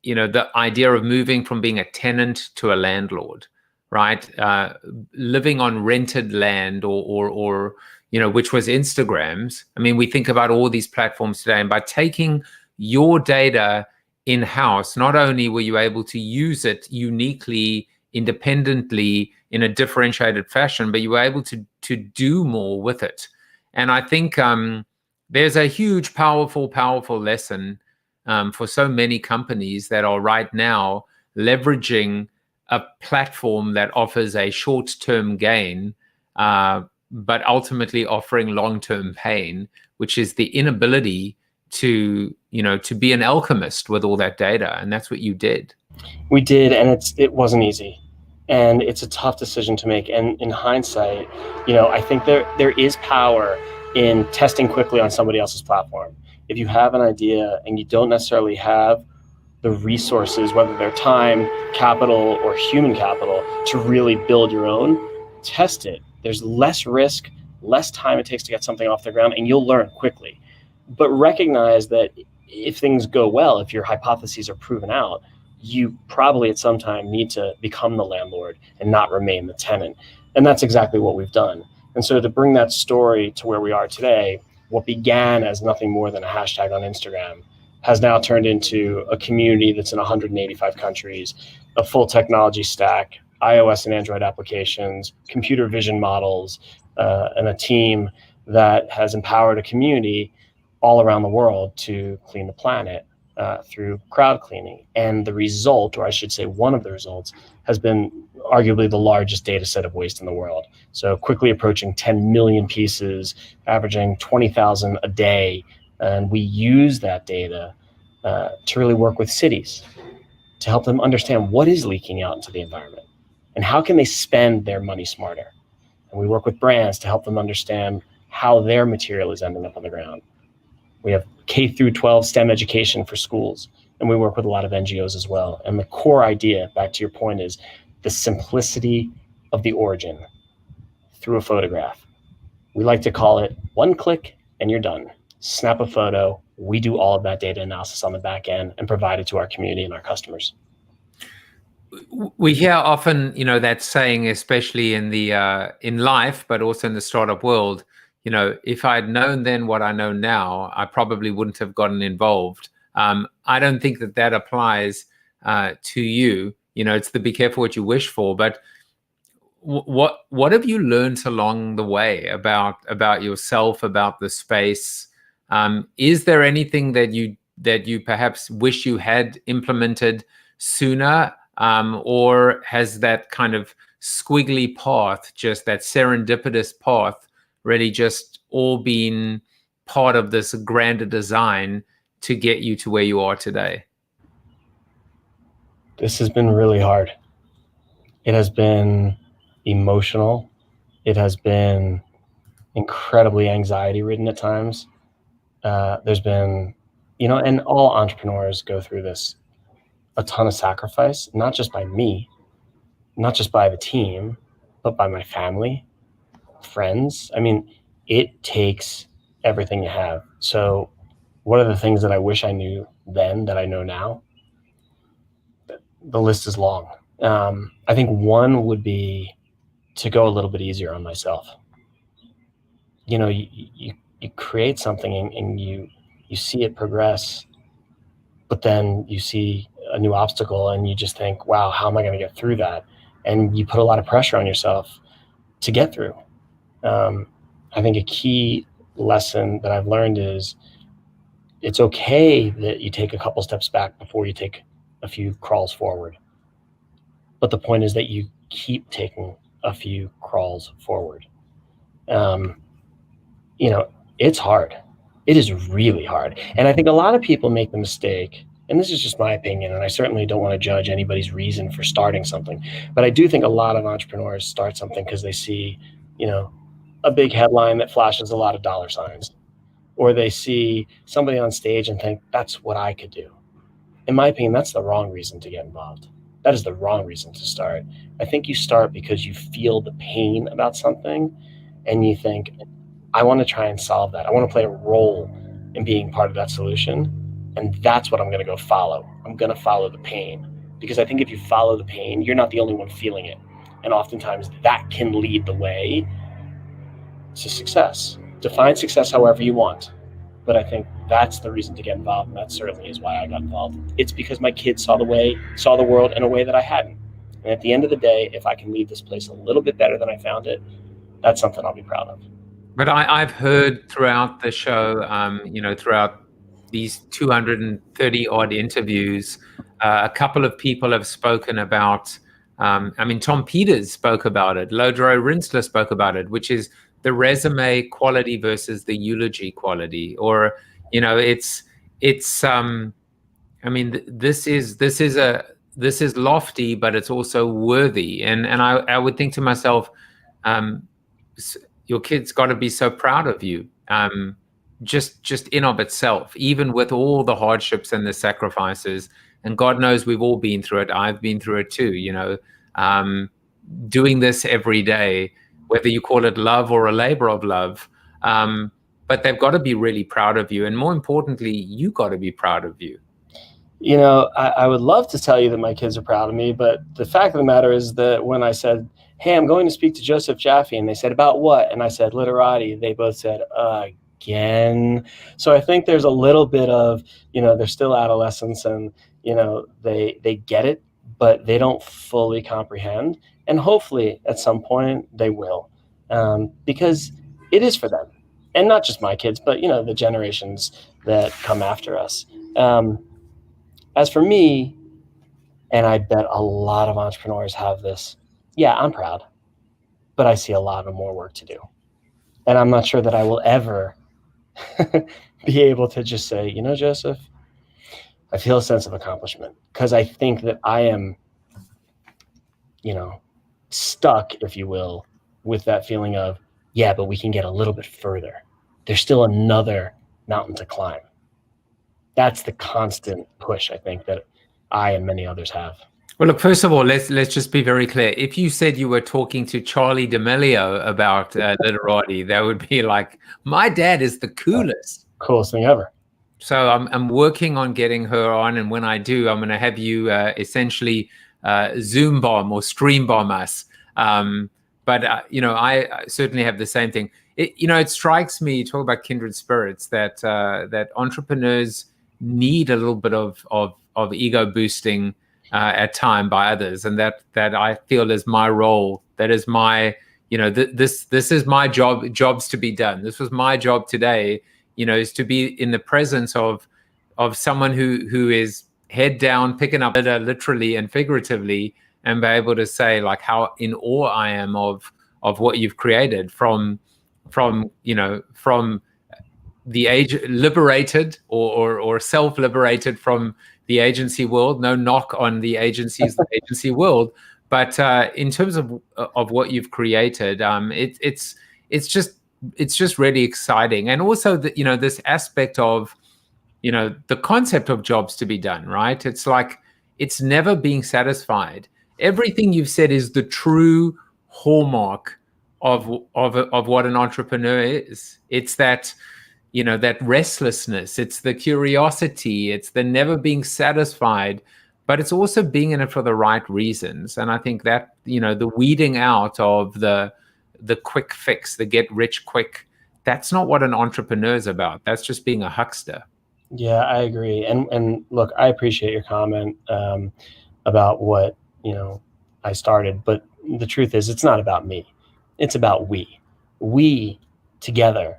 You know, the idea of moving from being a tenant to a landlord, right? Living on rented land or you know, which was Instagram's. I mean, we think about all these platforms today, and by taking your data in-house, not only were you able to use it uniquely, independently, in a differentiated fashion, but you were able to do more with it. And I think there's a huge, powerful lesson for so many companies that are right now leveraging a platform that offers a short-term gain, but ultimately offering long-term pain, which is the inability to be an alchemist with all that data. And that's what you did. We did, and it wasn't easy, and it's a tough decision to make. And in hindsight, I think there is power in testing quickly on somebody else's platform. If you have an idea and you don't necessarily have the resources, whether they're time, capital, or human capital, to really build your own, test it. There's less risk, less time it takes to get something off the ground, and you'll learn quickly. But recognize that if things go well, if your hypotheses are proven out, you probably at some time need to become the landlord and not remain the tenant. And that's exactly what we've done. And so to bring that story to where we are today, what began as nothing more than a hashtag on Instagram has now turned into a community that's in 185 countries, a full technology stack, iOS and Android applications, computer vision models, and a team that has empowered a community all around the world to clean the planet through CrowdCleaning. And the result, or I should say one of the results, has been arguably the largest data set of waste in the world. So quickly approaching 10 million pieces, averaging 20,000 a day. And we use that data to really work with cities to help them understand what is leaking out into the environment and how can they spend their money smarter. And we work with brands to help them understand how their material is ending up on the ground. We have K through 12 STEM education for schools, and we work with a lot of NGOs as well. And the core idea, back to your point, is the simplicity of the origin through a photograph. We like to call it one click and you're done. Snap a photo. We do all of that data analysis on the back end and provide it to our community and our customers. We hear often, that saying, especially in in life, but also in the startup world, if I'd known then what I know now, I probably wouldn't have gotten involved. I don't think that applies to you. It's the be careful what you wish for. But what have you learned along the way about yourself, about the space? Is there anything that you perhaps wish you had implemented sooner, or has that kind of squiggly path, just that serendipitous path, really just all been part of this grander design to get you to where you are today? This has been really hard. It has been emotional. It has been incredibly anxiety ridden at times. There's been, and all entrepreneurs go through this, a ton of sacrifice, not just by me, not just by the team, but by my family, friends. I mean, it takes everything you have. So what are the things that I wish I knew then that I know now? The list is long. I think one would be to go a little bit easier on myself. You create something and you see it progress, but then you see a new obstacle and you just think, wow, how am I going to get through that? And you put a lot of pressure on yourself to get through. I think a key lesson that I've learned is it's okay that you take a couple steps back before you take a few crawls forward. But the point is that you keep taking a few crawls forward. It's hard. It is really hard. And I think a lot of people make the mistake, and this is just my opinion, and I certainly don't want to judge anybody's reason for starting something, but I do think a lot of entrepreneurs start something because they see, a big headline that flashes a lot of dollar signs, or they see somebody on stage and think, that's what I could do. In my opinion, that's the wrong reason to get involved. That is the wrong reason to start. I think you start because you feel the pain about something and you think, I want to try and solve that. I want to play a role in being part of that solution. And that's what I'm going to go follow. I'm going to follow the pain, because I think if you follow the pain, you're not the only one feeling it. And oftentimes that can lead the way to success. Define success however you want. but I think that's the reason to get involved, and that certainly is why I got involved. It's because my kids saw the world in a way that I hadn't. And at the end of the day, if I can leave this place a little bit better than I found it, that's something I'll be proud of. But I've heard throughout the show, throughout these 230 odd interviews, a couple of people have spoken about, Tom Peters spoke about it, Lodro Rinsler spoke about it, which is the resume quality versus the eulogy quality. Or, this is lofty, but it's also worthy. And I would think to myself, your kid's got to be so proud of you, just in of itself, even with all the hardships and the sacrifices. And God knows we've all been through it. I've been through it too, doing this every day, whether you call it love or a labor of love. But they've got to be really proud of you. And more importantly, you got to be proud of you. I would love to tell you that my kids are proud of me, but the fact of the matter is that when I said, hey, I'm going to speak to Joseph JAFFE, and they said, about what? And I said, Litterati. They both said, again. So I think there's a little bit of, they're still adolescents, and, they get it, but they don't fully comprehend. And hopefully at some point they will, because it is for them. And not just my kids, but, the generations that come after us. As for me, and I bet a lot of entrepreneurs have this, yeah, I'm proud, but I see a lot of more work to do. And I'm not sure that I will ever be able to just say, Joseph, I feel a sense of accomplishment, because I think that I am, stuck, if you will, with that feeling of, yeah, but we can get a little bit further. There's still another mountain to climb. That's the constant push, I think, that I and many others have. Well, look, first of all, let's just be very clear. If you said you were talking to Charlie D'Amelio about Litterati, that would be like, my dad is the coolest. Coolest thing ever. So I'm working on getting her on, and when I do, I'm going to have you essentially Zoom bomb or stream bomb us. But I certainly have the same thing. It strikes me, talk about kindred spirits, that entrepreneurs need a little bit of ego boosting at time by others, and that I feel is my role. That is my, this is my jobs to be done. This was my job today, is to be in the presence of someone who is head down, picking up litter literally and figuratively, and be able to say like how in awe I am of what you've created from the age liberated or self-liberated from the agency world. No knock on the agencies, the agency world, but in terms of what you've created, it's just really exciting. And also this aspect of the concept of jobs to be done, right? It's like it's never being satisfied. Everything you've said is the true hallmark of what an entrepreneur is. It's that that restlessness, it's the curiosity, it's the never being satisfied, but it's also being in it for the right reasons. And I think that, the weeding out of the quick fix, the get rich quick, that's not what an entrepreneur is about. That's just being a huckster. Yeah, I agree. And look, I appreciate your comment about what, I started, but the truth is it's not about me. It's about we. We together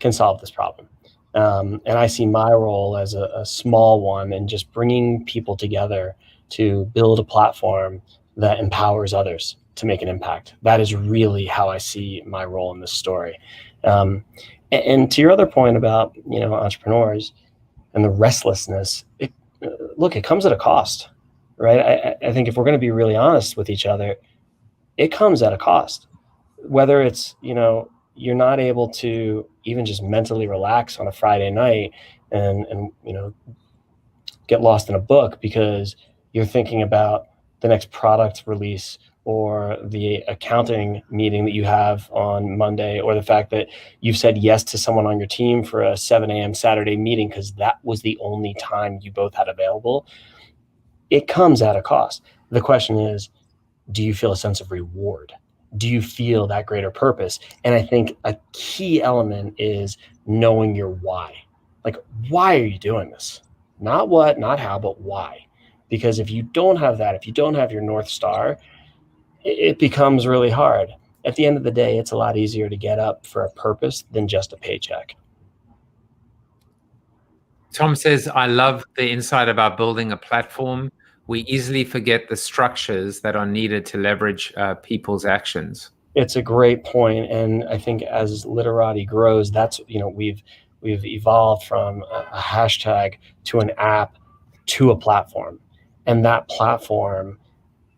can solve this problem. And I see my role as a small one in just bringing people together to build a platform that empowers others to make an impact. That is really how I see my role in this story. And to your other point about, entrepreneurs and the restlessness, it comes at a cost, right? I think if we're going to be really honest with each other, it comes at a cost. Whether it's, you're not able to even just mentally relax on a Friday night and get lost in a book because you're thinking about the next product release or the accounting meeting that you have on Monday, or the fact that you've said yes to someone on your team for a 7 a.m. Saturday meeting because that was the only time you both had available. It comes at a cost. The question is, do you feel a sense of reward? Do you feel that greater purpose? And I think a key element is knowing your why. Like, why are you doing this? Not what, not how, but why? Because if you don't have that, if you don't have your North Star, it becomes really hard. At the end of the day, it's a lot easier to get up for a purpose than just a paycheck. Tom says, I love the insight about building a platform. We easily forget the structures that are needed to leverage people's actions. It's a great point, and I think as Litterati grows, that's, we've evolved from a hashtag to an app to a platform, and that platform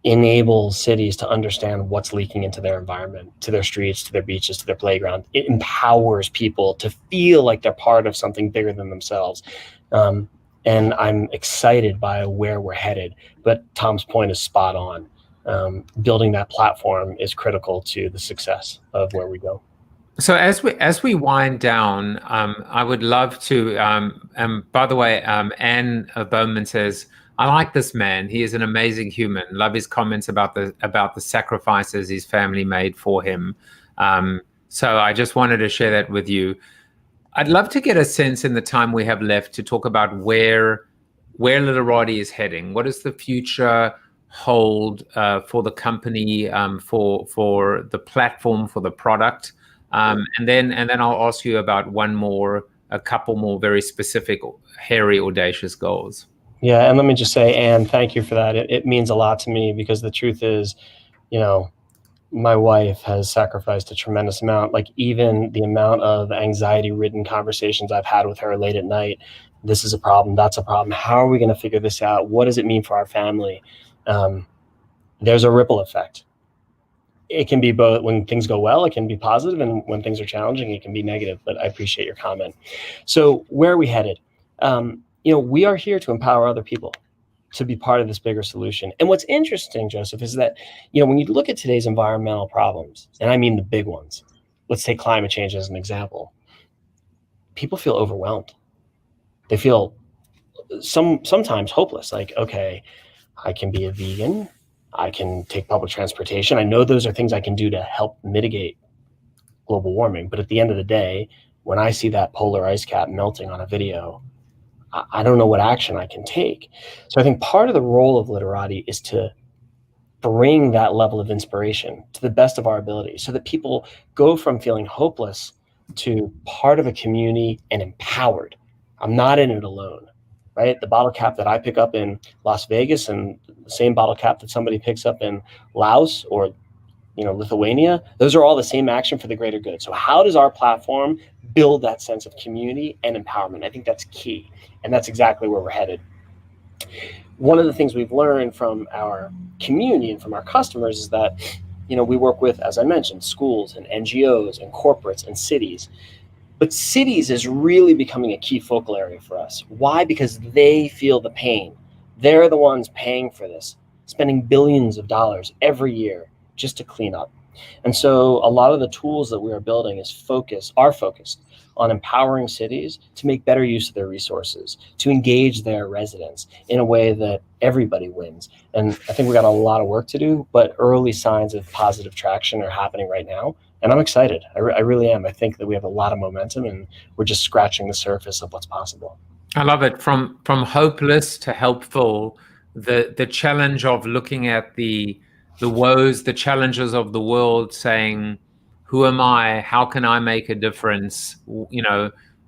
enables cities to understand what's leaking into their environment, to their streets, to their beaches, to their playground. It empowers people to feel like they're part of something bigger than themselves. And I'm excited by where we're headed. But Tom's point is spot on. Building that platform is critical to the success of where we go. So as we wind down, I would love to. By the way, Anne Bowman says, I like this man. He is an amazing human. Love his comments about the sacrifices his family made for him. So I just wanted to share that with you. I'd love to get a sense in the time we have left to talk about where Litterati is heading. What does the future hold for the company, for the platform, for the product? And then I'll ask you about a couple more very specific, hairy, audacious goals. Yeah, and let me just say, Anne, thank you for that. It means a lot to me, because the truth is, my wife has sacrificed a tremendous amount. Like, even the amount of anxiety-ridden conversations I've had with her late at night. This is a problem. That's a problem. How are we going to figure this out? What does it mean for our family? There's a ripple effect. It can be both. When things go well, it can be positive, and when things are challenging, it can be negative. But I appreciate your comment. So where are we headed? We are here to empower other people to be part of this bigger solution. And what's interesting, Joseph, is that, when you look at today's environmental problems, and I mean the big ones, let's take climate change as an example, people feel overwhelmed. They feel sometimes hopeless. Like, okay, I can be a vegan. I can take public transportation. I know those are things I can do to help mitigate global warming. But at the end of the day, when I see that polar ice cap melting on a video, I don't know what action I can take. So I think part of the role of Litterati is to bring that level of inspiration to the best of our ability, so that people go from feeling hopeless to part of a community and empowered. I'm not in it alone, right? The bottle cap that I pick up in Las Vegas and the same bottle cap that somebody picks up in Laos or Lithuania, those are all the same action for the greater good. So how does our platform build that sense of community and empowerment? I think that's key, and that's exactly where we're headed. One of the things we've learned from our community and from our customers is that, we work with, as I mentioned, schools and NGOs and corporates and cities. But cities is really becoming a key focal area for us. Why? Because they feel the pain. They're the ones paying for this, spending billions of dollars every year just to clean up. And so a lot of the tools that we are building are focused on empowering cities to make better use of their resources, to engage their residents in a way that everybody wins. And I think we got a lot of work to do, but early signs of positive traction are happening right now. And I'm excited. I really am. I think that we have a lot of momentum, and we're just scratching the surface of what's possible. I love it. From hopeless to helpful, the challenge of looking at the woes, the challenges of the world, saying, who am I? How can I make a difference?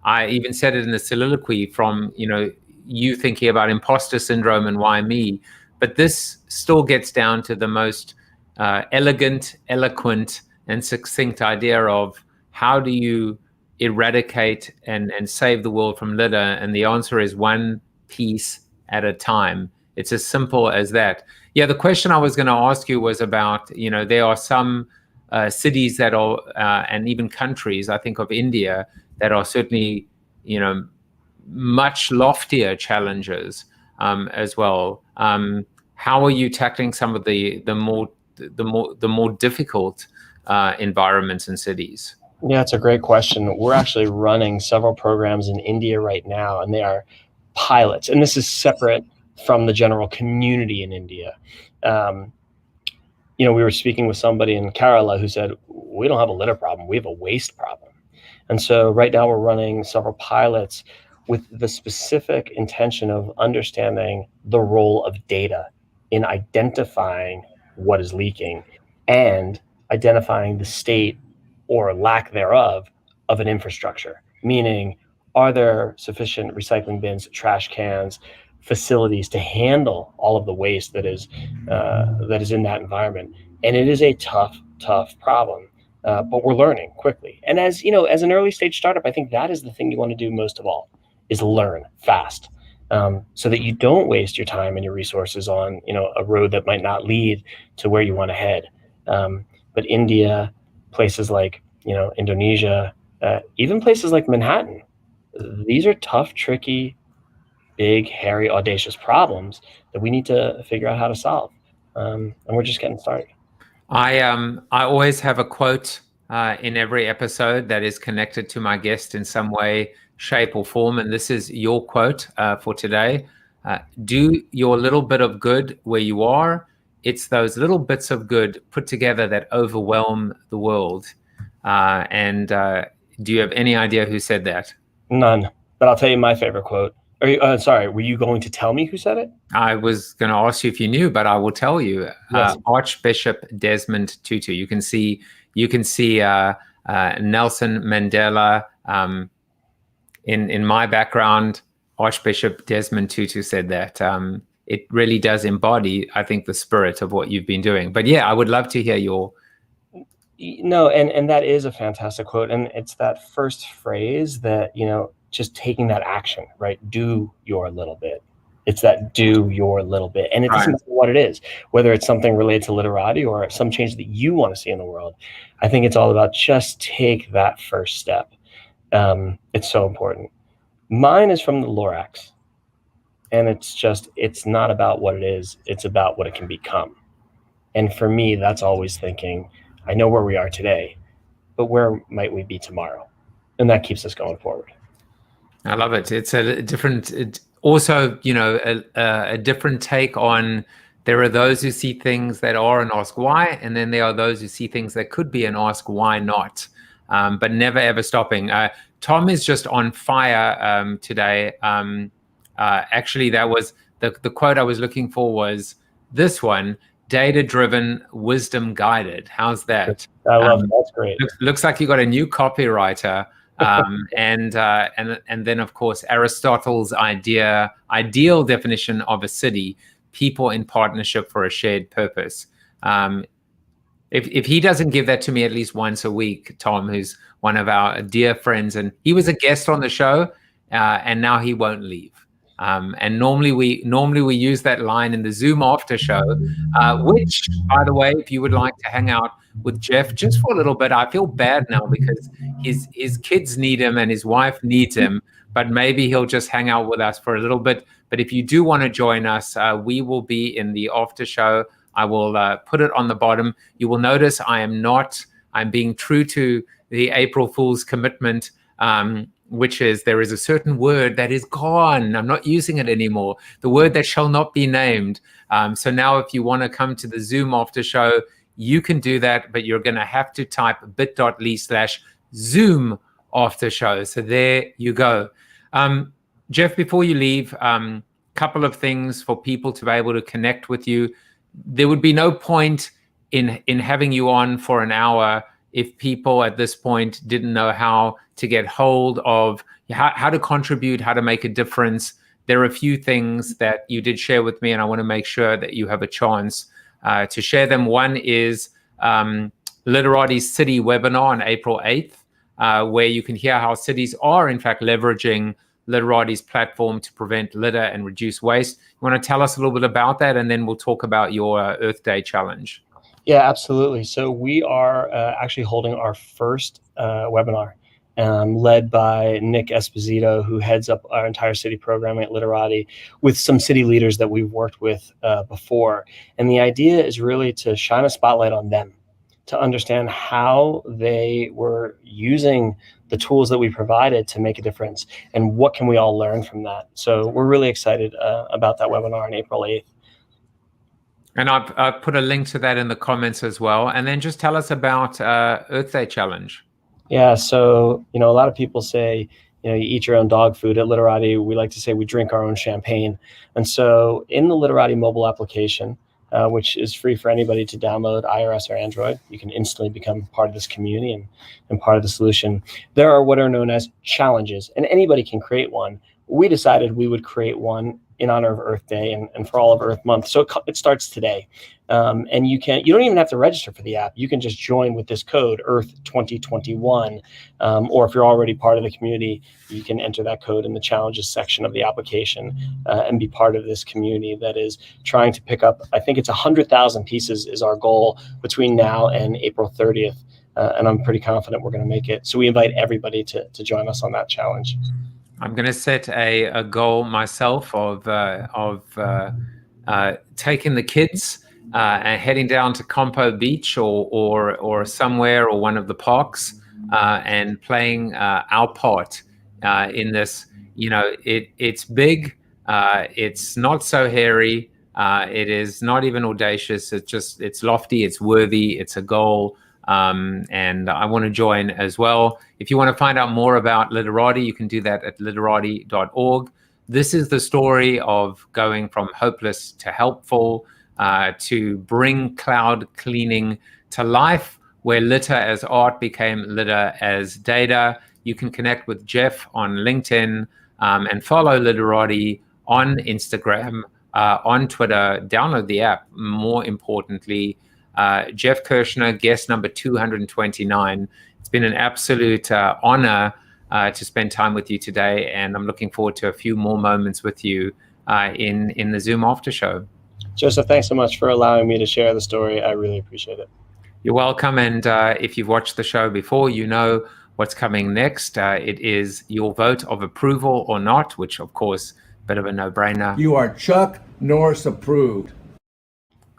I even said it in the soliloquy, from, you thinking about imposter syndrome and why me. But this still gets down to the most elegant, eloquent, and succinct idea of how do you eradicate and save the world from litter? And the answer is one piece at a time. It's as simple as that. Yeah, the question I was going to ask you was about, there are some cities that are, and even countries, I think of India, that are certainly, much loftier challenges as well. How are you tackling some of the more difficult environments in cities? Yeah, it's a great question. We're actually running several programs in India right now, and they are pilots. And this is separate from the general community in India. We were speaking with somebody in Kerala who said, we don't have a litter problem, we have a waste problem. And so right now we're running several pilots with the specific intention of understanding the role of data in identifying what is leaking and identifying the state or lack thereof of an infrastructure. Meaning, are there sufficient recycling bins, trash cans, facilities to handle all of the waste that is in that environment? And it is a tough problem. But we're learning quickly. And as you know, as an early stage startup, I think that is the thing you want to do most of all, is learn fast, so that you don't waste your time and your resources on a road that might not lead to where you want to head. But India, places like Indonesia, even places like Manhattan, these are tough, tricky, big, hairy, audacious problems that we need to figure out how to solve. And we're just getting started. I always have a quote in every episode that is connected to my guest in some way, shape, or form, and this is your quote for today. Do your little bit of good where you are. It's those little bits of good put together that overwhelm the world. And do you have any idea who said that? None, but I'll tell you my favorite quote. Sorry, were you going to tell me who said it? I was going to ask you if you knew, but I will tell you. Yes. Archbishop Desmond Tutu. You can see Nelson Mandela in my background. Archbishop Desmond Tutu said that. It really does embody, I think, the spirit of what you've been doing. But yeah, I would love to hear your. No, and that is a fantastic quote, and it's that first phrase that just taking that action, right? Do your little bit. It's that do your little bit. And it doesn't matter what it is, whether it's something related to Litterati or some change that you want to see in the world. I think it's all about just take that first step. It's so important. Mine is from the Lorax. And it's not about what it is. It's about what it can become. And for me, that's always thinking, I know where we are today, but where might we be tomorrow? And that keeps us going forward. I love it. It's a different, a different take on, there are those who see things that are and ask why, and then there are those who see things that could be and ask why not, but never ever stopping. Tom is just on fire today. Actually, that was the quote I was looking for was this one: data-driven, wisdom-guided. How's that? I love it. That's great. Looks like you got a new copywriter. And then of course Aristotle's ideal definition of a city: people in partnership for a shared purpose. If he doesn't give that to me at least once a week, Tom, who's one of our dear friends, and he was a guest on the show, and now he won't leave. And normally we use that line in the Zoom after show, which, by the way, if you would like to hang out with Jeff just for a little bit, I feel bad now because his kids need him and his wife needs him, but maybe he'll just hang out with us for a little bit. But if you do want to join us, we will be in the after show. I will put it on the bottom. You will notice I'm being true to the April Fool's commitment, which is there is a certain word that is gone. I'm not using it anymore. The word that shall not be named. So now if you want to come to the Zoom after show, you can do that, but you're going to have to type bit.ly/Zoom after show. So there you go. Jeff, before you leave, couple of things for people to be able to connect with you. There would be no point in having you on for an hour if people at this point didn't know how to get hold of how to contribute, how to make a difference. There are a few things that you did share with me, and I want to make sure that you have a chance to share them. One is Litterati's City webinar on April 8th, where you can hear how cities are, in fact, leveraging Litterati's platform to prevent litter and reduce waste. You want to tell us a little bit about that, and then we'll talk about your Earth Day challenge. Yeah, absolutely. So we are actually holding our first webinar, led by Nick Esposito, who heads up our entire city programming at Litterati, with some city leaders that we've worked with before. And the idea is really to shine a spotlight on them, to understand how they were using the tools that we provided to make a difference, and what can we all learn from that. So we're really excited about that webinar on April 8th. And I've put a link to that in the comments as well. And then just tell us about Earth Day Challenge. Yeah, so a lot of people say, you eat your own dog food. At Litterati, we like to say we drink our own champagne. And so in the Litterati mobile application, which is free for anybody to download, iOS or Android, you can instantly become part of this community and part of the solution. There are what are known as challenges, and anybody can create one. We decided we would create one in honor of Earth Day and for all of Earth Month. So it starts today. And you don't even have to register for the app. You can just join with this code, Earth 2021. Or if you're already part of the community, you can enter that code in the challenges section of the application and be part of this community that is trying to pick up, I think it's 100,000 pieces is our goal between now and April 30th. And I'm pretty confident we're going to make it. So we invite everybody to join us on that challenge. I'm going to set a goal myself of taking the kids and heading down to Campo Beach or somewhere or one of the parks and playing our part in this. It's big. It's not so hairy. It is not even audacious. It's lofty. It's worthy. It's a goal. And I want to join as well. If you want to find out more about Litterati, you can do that at litterati.org. This is the story of going from hopeless to helpful, to bring cloud cleaning to life, where litter as art became litter as data. You can connect with Jeff on LinkedIn and follow Litterati on Instagram, on Twitter. Download the app, more importantly. Jeff Kirschner, guest number 229. It's been an absolute honor to spend time with you today, and I'm looking forward to a few more moments with you in the Zoom after show. Joseph, thanks so much for allowing me to share the story. I really appreciate it. You're welcome, and if you've watched the show before, you know what's coming next. It is your vote of approval or not, which of course, a bit of a no-brainer. You are Chuck Norris approved.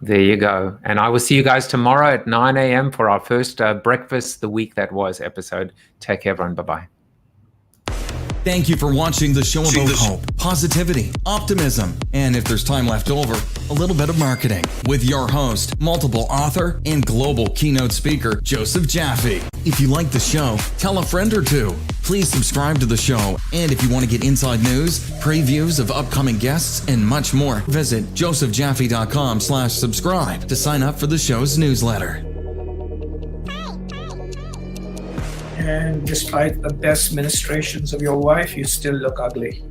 There you go. And I will see you guys tomorrow at 9 a.m. for our first Breakfast the Week That Was episode. Take care, everyone. Bye-bye. Thank you for watching the show about hope, positivity, optimism, and if there's time left over, a little bit of marketing with your host, multiple author, and global keynote speaker, Joseph Jaffe. If you like the show, tell a friend or two. Please subscribe to the show, and if you want to get inside news, previews of upcoming guests, and much more, visit josephjaffe.com/subscribe to sign up for the show's newsletter. And despite the best ministrations of your wife, you still look ugly.